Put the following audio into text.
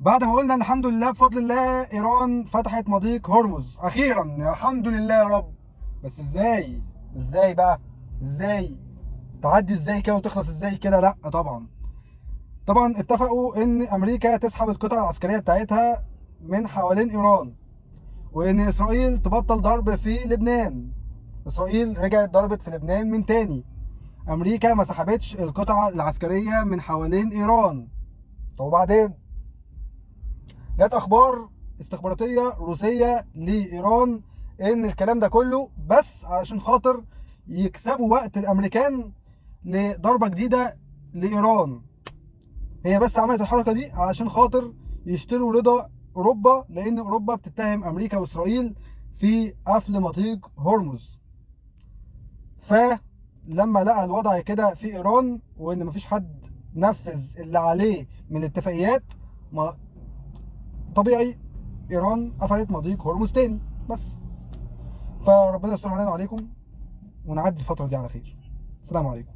بعد ما قلنا الحمد لله بفضل الله ايران فتحت مضيق هرمز اخيرا، الحمد لله يا رب. بس ازاي بقى؟ ازاي تعدي ازاي كده وتخلص ازاي كده؟ لا طبعا اتفقوا ان امريكا تسحب القطع العسكريه بتاعتها من حوالين ايران، وان اسرائيل تبطل ضرب في لبنان. اسرائيل رجعت ضربت في لبنان من تاني. امريكا ما سحبتش القطع العسكريه من حوالين ايران. طب وبعدين؟ جت اخبار استخباراتيه روسيه لايران ان الكلام ده كله بس علشان خاطر يكسبوا وقت الامريكان لضربه جديده لايران. هي بس عملت الحركه دي علشان خاطر يشتروا رضا اوروبا، لان اوروبا بتتهم امريكا واسرائيل في قفل مضيق هرمز. فلما لقى الوضع كده في ايران وان مفيش حد نفذ اللي عليه من الاتفاقيات، ما طبيعي ايران قفلت مضيق هرمز تاني بس. فربنا يستر علينا وعليكم ونعدي الفتره دي على خير. السلام عليكم.